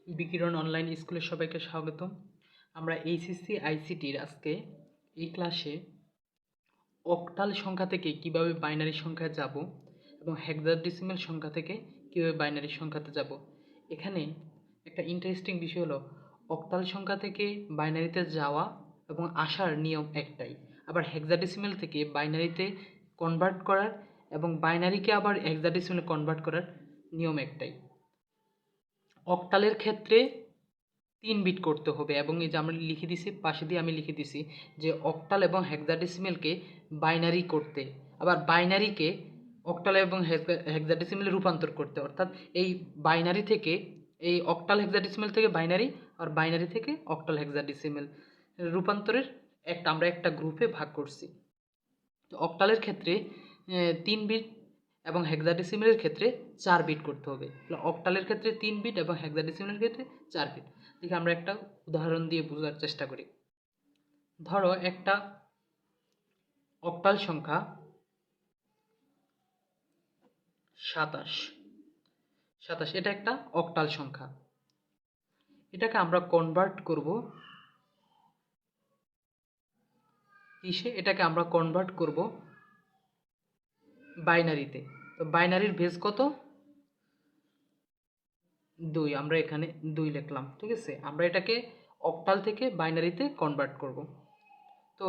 বিকিরণ অনলাইন স্কুলে সবাইকে স্বাগতম। আমরা এইচএসসি আইসিটির আজকে এই ক্লাসে অক্টাল সংখ্যা থেকে কিভাবে বাইনারি সংখ্যায় যাব এবং হেক্সাডেসিমাল সংখ্যা থেকে কিভাবে বাইনারি সংখ্যাতে যাব। এখানে একটা ইন্টারেস্টিং বিষয় হলো অক্টাল সংখ্যা থেকে বাইনারিতে যাওয়া এবং আসার নিয়ম একটাই, আবার হেক্সাডেসিমাল থেকে বাইনারিতে কনভার্ট করার এবং বাইনারিকে আবার হেক্সাডেসিমালে কনভার্ট করার নিয়ম একটাই। অক্টালের ক্ষেত্রে 3 বিট করতে হবে এবং এই যে আমরা লিখে দিছি, পাশে দিয়ে আমি লিখে দিছি যে অক্টাল এবং হেক্সাডেসিমালকে বাইনারি করতে, আবার বাইনারিকে অক্টাল এবং হেক্সাডেসিমালে রূপান্তর করতে, অর্থাৎ এই বাইনারি থেকে এই অক্টাল হেক্সাডেসিমাল থেকে বাইনারি আর বাইনারি থেকে অক্টাল হেক্সাডেসিমাল রূপান্তরের আমরা একটা গ্রুপে ভাগ করছি। তো অক্টালের ক্ষেত্রে 3 বিট এবং হেক্সাডেসিমালের ক্ষেত্রে 4 বিট করতে হবে। অক্টালের ক্ষেত্রে 3 বিট এবং হেক্সাডেসিমালের ক্ষেত্রে 4 বিট। দেখি আমরা একটা উদাহরণ দিয়ে বোঝার চেষ্টা করি। ধরো একটা অক্টাল সংখ্যা 27, এটা একটা অক্টাল সংখ্যা। এটাকে আমরা কনভার্ট করব কিসে? এটাকে আমরা কনভার্ট করব বাইনারিতে। তো বাইনারির বেস কত? 2। আমরা এখানে 2 লিখলাম, ঠিক আছে। আমরা এটাকে অক্টাল থেকে বাইনারিতে কনভার্ট করব। তো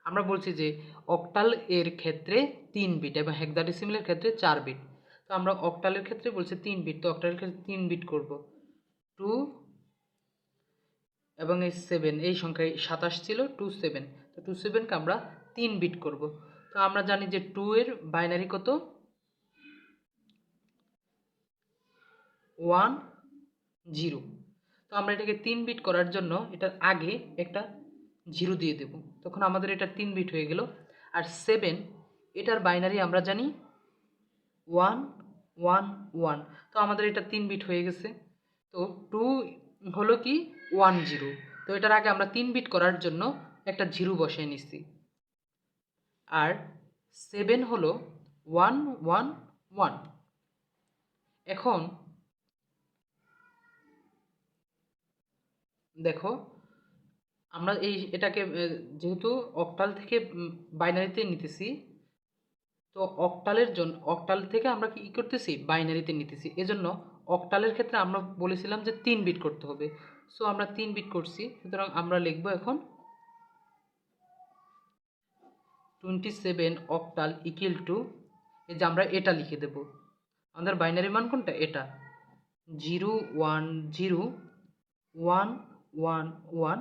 আমরা বলছি যে অক্টাল এর ক্ষেত্রে 3 বিট এবং হেক্সাডেসিমালের ক্ষেত্রে 4 বিট। তো আমরা অক্টালের ক্ষেত্রে বলছি 3 বিট, তো অক্টালের ক্ষেত্রে 3 বিট করব। 2 এবং এই 7, এই সংখ্যায় 27 ছিল, 2 7, তো 2 7কে আমরা 3 বিট করব। তো আমরা জানি যে 2 এর বাইনারি কত? 1 0। তো আমরা এটাকে 3 বিট করার জন্য এটার আগে একটা 0 দিয়ে দেব, তখন আমাদের এটা 3 বিট হয়ে গেল। আর 7, এটার বাইনারি আমরা জানি 1 1 1, তো আমাদের এটা 3 বিট হয়ে গেছে। তো 2 হলো কি 1 0, তো এটার আগে আমরা 3 বিট করার জন্য একটা 0 বসিয়ে নিচ্ছি। আর 7 হলো 1 1 1। এখন দেখো, আমরা এটাকে যেহেতু অক্টাল থেকে বাইনারিতে নিতেছি, তো অক্টাল থেকে আমরা কি করতেছি? বাইনারিতে নিতেছি। এজন্য অক্টালের ক্ষেত্রে আমরা বলেছিলাম যে 3 বিট করতে হবে। সো আমরা 3 বিট করছি, সুতরাং আমরা লিখব এখন 27 অক্টাল ইকুয়াল টু, এই যে আমরা এটা লিখে দেব। আমাদের বাইনারি মান কোনটা? এটা 0 1 0 1 1 1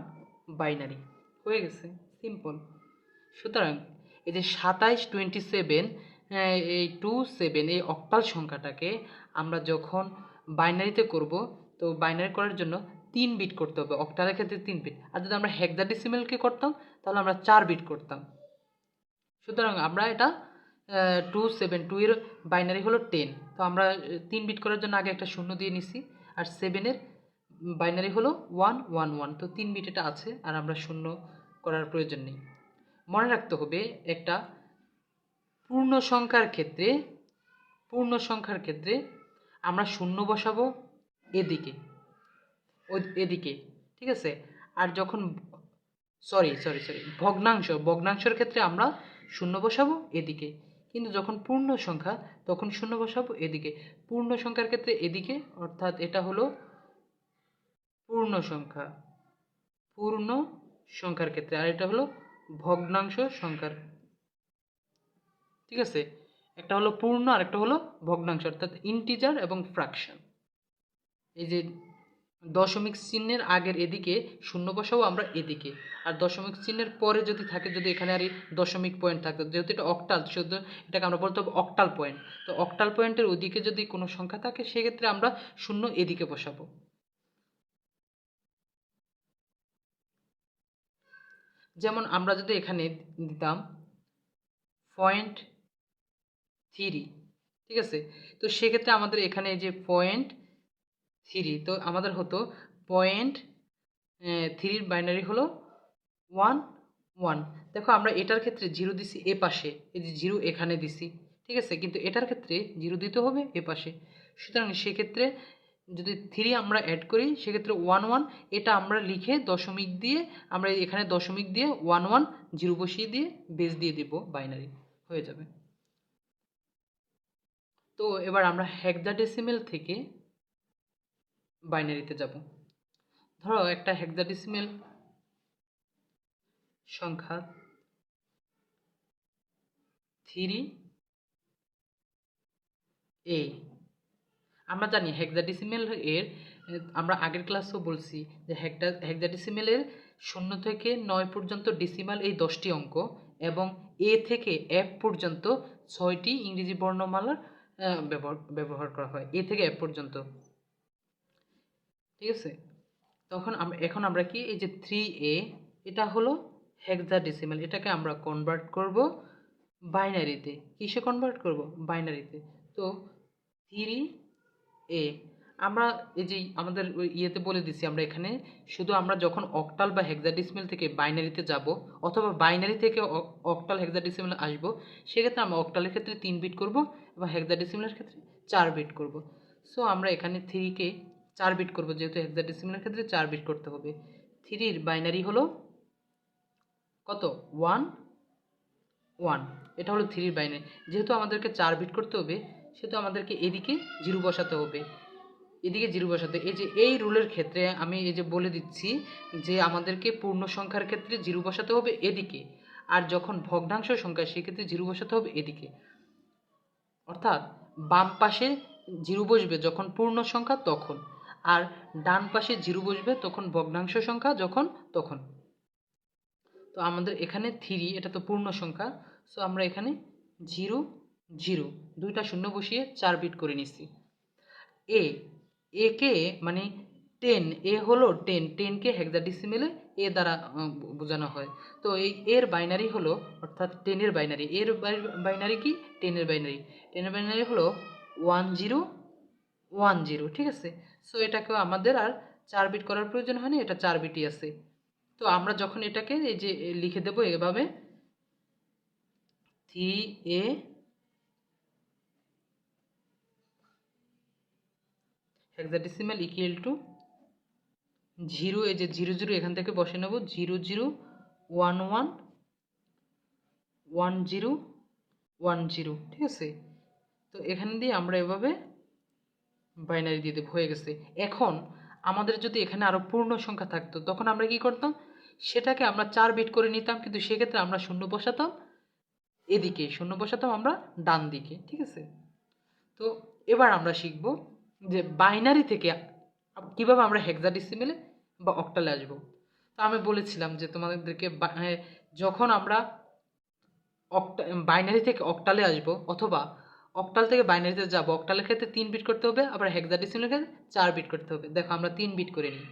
বাইনারি হয়ে গেছে, সিম্পল। সুতরাং এই যে 27 27 এই 27 এই অক্টাল সংখ্যাটাকে আমরা যখন বাইনারিতে করব, তো বাইনারি করার জন্য 3 বিট করতে হবে, অক্টালের ক্ষেত্রে 3 বিট। আর যদি আমরা হেক্সাডেসিমালকে করতাম তাহলে আমরা 4 বিট করতাম। সুতরাং আমরা এটা 2 এর বাইনারি হলো 10, তো আমরা 3 বিট করার জন্য আগে একটা শূন্য দিয়ে নিছি। আর 7 এর বাইনারি হলো 1 1 1, তো 3 বিট এটা আছে, আর আমরা শূন্য করার প্রয়োজন নেই। মনে রাখতে হবে একটা পূর্ণ সংখ্যার ক্ষেত্রে আমরা শূন্য বসাবো এদিকে, এদিকে, ঠিক আছে। আর যখন ভগ্নাংশের ক্ষেত্রে আমরা শূন্য বসাবো এদিকে, কিন্তু যখন পূর্ণ সংখ্যা তখন শূন্য বসাবো এদিকে। পূর্ণ সংখ্যার ক্ষেত্রে এদিকে, অর্থাৎ এটা হলো পূর্ণ সংখ্যার ক্ষেত্রে, আর এটা হলো ভগ্নাংশ সংখ্যার, ঠিক আছে। একটা হলো পূর্ণ আর একটা হলো ভগ্নাংশ, অর্থাৎ ইন্টিজার এবং ফ্র্যাকশন। এই যে দশমিক চিহ্নের আগের এদিকে শূন্য বসাবো আমরা এদিকে, আর দশমিক চিহ্নের পরে যদি থাকে, যদি এখানে আর দশমিক পয়েন্ট থাকে, যেহেতু এটা অক্টাল, শুধু এটাকে আমরা বলতে হবে অক্টাল পয়েন্ট। তো অক্টাল পয়েন্টের ওদিকে যদি কোনো সংখ্যা থাকে সেক্ষেত্রে আমরা শূন্য এদিকে বসাবো। যেমন আমরা যদি এখানে দিতাম 0.3, ঠিক আছে, তো সেক্ষেত্রে আমাদের এখানে যে 0.3, তো আমাদের হতো 0.3 বাইনারি হলো 1 1। দেখো আমরা এটার ক্ষেত্রে 0 দিছি এ পাশে, এই যে 0 এখানে দিছি, ঠিক আছে, কিন্তু এটার ক্ষেত্রে 0 দিতে হবে এ পাশে। সুতরাং সেক্ষেত্রে যদি 3 আমরা অ্যাড করি সেক্ষেত্রে 1 1, এটা আমরা লিখে দশমিক দিয়ে আমরা এখানে দশমিক দিয়ে 1 1 0 বসিয়ে দিয়ে বেস দিয়ে দিব, বাইনারি হয়ে যাবে। তো এবার আমরা হেক্সাডেসিমেল থেকে বাইনারিতে যাব। ধরো একটা হেক্সাডেসিমেল সংখ্যা 3A। আমরা জানি হেক্সাডেসিমেল এর, আমরা আগের ক্লাসেও বলছি যে হেক্সাডেসিমেলের 0 থেকে 9 পর্যন্ত ডেসিমাল এই 10টি অঙ্ক, এবং এ থেকে এফ পর্যন্ত 6টি ইংরেজি বর্ণমালার ব্যবহার করা হয়, এ থেকে এফ পর্যন্ত। ঠিক আছে, এখন আমরা কি এই যে 3A, এটা হলো হেক্সাডেসিমেল, এটাকে আমরা কনভার্ট করব বাইনারিতে। কিসে কনভার্ট করব? বাইনারিতে। তো 3A আমরা এই যে আমাদের ইয়েতে বলে দিছি, আমরা এখানে শুধু আমরা যখন অক্টাল বা হেক্সাডেসিমেল থেকে বাইনারিতে যাব অথবা বাইনারি থেকে অক্টাল হেক্সাডেসিমেল আসবো, সেক্ষেত্রে আমরা অক্টালের ক্ষেত্রে 3 বিট করব এবং হেক্সাডেসিমেলের ক্ষেত্রে 4 বিট করব। সো আমরা এখানে 3কে 4 বিট করব, যেহেতু হেক্সাডেসিমেলের ক্ষেত্রে 4 বিট করতে হবে। 3 এর বাইনারি হলো কত? 1 1। এটা হলো 3 এর বাইনারি। যেহেতু আমাদেরকে 4 বিট করতে হবে সেহেতু আমাদেরকে এদিকে 0 বসাতে হবে, এদিকে 0 বসাতে। এই যে এই রুলের ক্ষেত্রে আমি এই যে বলে দিচ্ছি যে আমাদেরকে পূর্ণ সংখ্যার ক্ষেত্রে 0 বসাতে হবে এদিকে, আর যখন ভগ্নাংশ সংখ্যা সেক্ষেত্রে 0 বসাতে হবে এদিকে। অর্থাৎ বাম পাশে 0 বসবে যখন পূর্ণ সংখ্যা তখন, আর ডান পাশে 0 বসবে তখন ভগ্নাংশ সংখ্যা যখন তখন। তো আমাদের এখানে 3, এটা তো পূর্ণ সংখ্যা, সো আমরা এখানে 0 0 দুইটা শূন্য বসিয়ে 4 বিট করে নিচ্ছি। একে মানে 10, এ হলো 10, 10কে হেক্সাডেসিমেলে এ দ্বারা বোঝানো হয়। তো এর বাইনারি হলো, অর্থাৎ 10 এর বাইনারি, এর বাইনারি কি? 10 এর বাইনারি, 10 এর বাইনারি হলো 1 0 1 0। ঠিক আছে, সো এটাকেও আমাদের আর 4 বিট করার প্রয়োজন হয়নি, এটা 4 বিটই আছে। তো আমরা যখন এটাকে এই যে লিখে দেবো এভাবে 3A হেক্সাডেসিমেল ইকুয়াল টু 0, এই যে 0 0 এখান থেকে বসে নেব, 0 0 1 1 1 0 1 0। ঠিক আছে, তো এখান দিয়ে আমরা এভাবে বাইনারি দিয়ে দেবো, হয়ে গেছে। এখন আমাদের যদি এখানে আরও পূর্ণ সংখ্যা থাকতো তখন আমরা কি করতাম? সেটাকে আমরা 4 বিট করে নিতাম, কিন্তু সেক্ষেত্রে আমরা শূন্য বসাতাম এদিকে, শূন্য বসাতাম আমরা ডান দিকে। ঠিক আছে, তো এবার আমরা শিখব যে বাইনারি থেকে কিভাবে আমরা হেক্সাডেসিমেলে বা অক্টালে আসব। তো আমি বলেছিলাম যে তোমাদেরকে যখন আমরা বাইনারি থেকে অক্টালে আসব অথবা অক্টাল থেকে বাইনারিতে যাব, অক্টালের ক্ষেত্রে 3 বিট করতে হবে, আবার হেক্সাডেসিমেলের ক্ষেত্রে 4 বিট করতে হবে। দেখো আমরা 3 বিট করে নিই,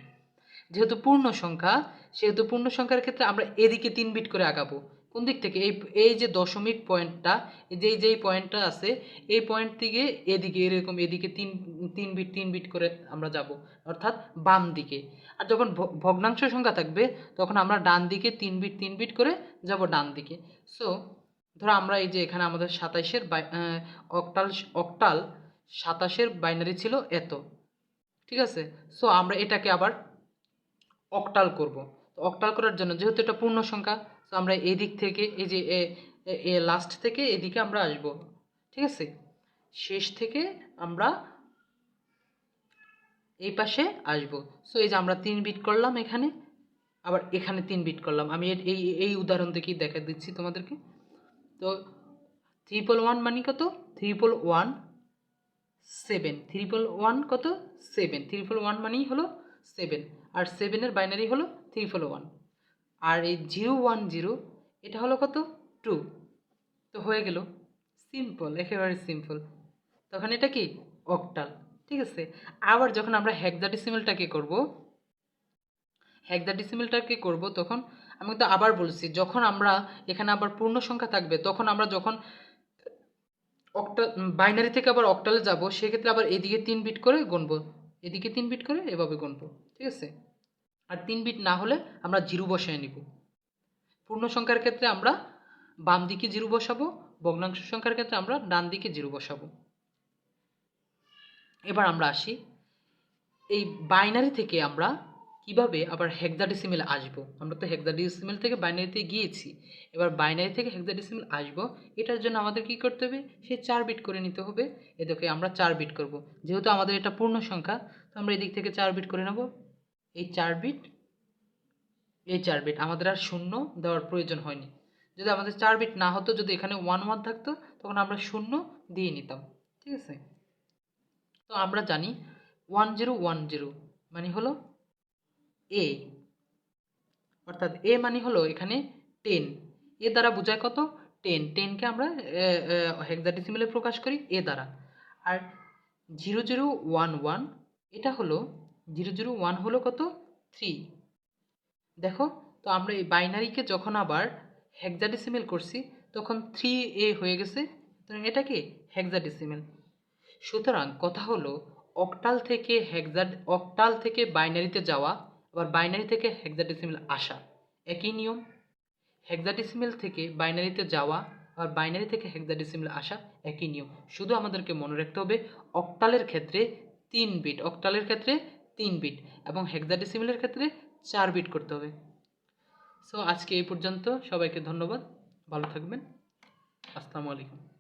যেহেতু পূর্ণ সংখ্যা সেহেতু পূর্ণ সংখ্যার ক্ষেত্রে আমরা এদিকে 3 বিট করে আগাবো। কোন দিক থেকে? এই যে দশমিক পয়েন্টটা, যেই পয়েন্টটা আছে এই পয়েন্ট থেকে এদিকে এরকম এদিকে 3 বিট করে আমরা যাব, অর্থাৎ বাম দিকে। আর যখন ভগ্নাংশ সংখ্যা থাকবে তখন আমরা ডান দিকে 3 বিট করে যাব ডান দিকে। সো ধরো আমরা এই যে এখানে আমাদের 27-এর অক্টাল 27-এর বাইনারি ছিল এত। ঠিক আছে, সো আমরা এটাকে আবার অক্টাল করব। তো অক্টাল করার জন্য যেহেতু এটা পূর্ণ সংখ্যা, তো আমরা এই দিক থেকে এই যে লাস্ট থেকে এদিকে আমরা আসব। ঠিক আছে, শেষ থেকে আমরা এই পাশে আসব। সো এই যে আমরা 3 বিট করলাম এখানে, আবার এখানে 3 বিট করলাম। আমি এই উদাহরণ থেকেই দেখা দিচ্ছি তোমাদেরকে। তো 111 মানে কত? 111 7, 111 কত? 7, 111 মানেই হলো 7, আর 7-এর বাইনারি হলো 111, আর এই 010 এটা হলো কত? 2। তো হয়ে গেল, সিম্পল, একেবারে সিম্পল। তখন এটা কি? অক্টাল। ঠিক আছে, আবার যখন আমরা হেক্সাডেসিমেলটাকে করব তখন আমি তো আবার বলছি, যখন আমরা এখানে আবার পূর্ণ সংখ্যা থাকবে তখন আমরা যখন বাইনারি থেকে আবার অক্টালে যাব সেক্ষেত্রে আবার এদিকে 3 বিট করে গুনবো, এদিকে 3 বিট করে এভাবে গুনবো। ঠিক আছে, আর 3 বিট না হলে আমরা 0 বসায় নিব। পূর্ণ সংখ্যার ক্ষেত্রে আমরা বাম দিকে 0 বসাবো, ভগ্নাংশ সংখ্যার ক্ষেত্রে আমরা ডান দিকে 0 বসাবো। এবার আমরা আসি এই বাইনারি থেকে আমরা কিভাবে আবার হেক্সাডেসিমেল আসবো? আমরা তো হেক্সাডেসিমেল থেকে বাইনারিতে গিয়েছি। এবার বাইনারি থেকে হেক্সাডেসিমেল আসবো, এটার জন্য আমাদের কি করতে হবে? সেই 4 বিট করে নিতে হবে। এ দেখো আমরা 4 বিট করব। যেহেতু আমাদের এটা পূর্ণ সংখ্যা, তো আমরা এদিক থেকে 4 বিট করে নেব। এই 4 বিট, এই 4 বিট আমাদের আর শূন্য দেওয়ার প্রয়োজন হয়নি। যদি আমাদের 4 বিট না হতো, যদি এখানে 1 1 থাকতো, তখন আমরা শূন্য দিয়ে নিতাম। ঠিক আছে? তো আমরা জানি 1010 মানে হলো এ, অর্থাৎ এ মানে হলো এখানে 10। এ দ্বারা বোঝায় কত? 10। 10কে আমরা হেক্সাডেসিমেলে প্রকাশ করি এ দ্বারা। আর 0011 এটা হলো 001 হলো কত? 3। দেখো, তো আমরা এই বাইনারিকে যখন আবার হেক্সাডেসিমেল করছি, তখন 3a হয়ে গেছে। সুতরাং এটা কি? হেক্সাডেসিমেল। সুতরাং কথা হলো অক্টাল থেকে বাইনারিতে যাওয়া, আবার বাইনারি থেকে হেক্সাডেসিমেল আসা একই নিয়ম। হেক্সাডেসিমেল থেকে বাইনারিতে যাওয়া আর বাইনারি থেকে হেক্সাডেসিমেল আসা একই নিয়ম। শুধু আমাদেরকে মনে রাখতে হবে অক্টালের ক্ষেত্রে 3 বিট, অক্টালের ক্ষেত্রে 3 বিট এবং হেক্সাডেসিমেলের ক্ষেত্রে 4 বিট করতে হবে। সো আজকে এই পর্যন্ত। সবাইকে ধন্যবাদ। ভালো থাকবেন। আসসালামু আলাইকুম।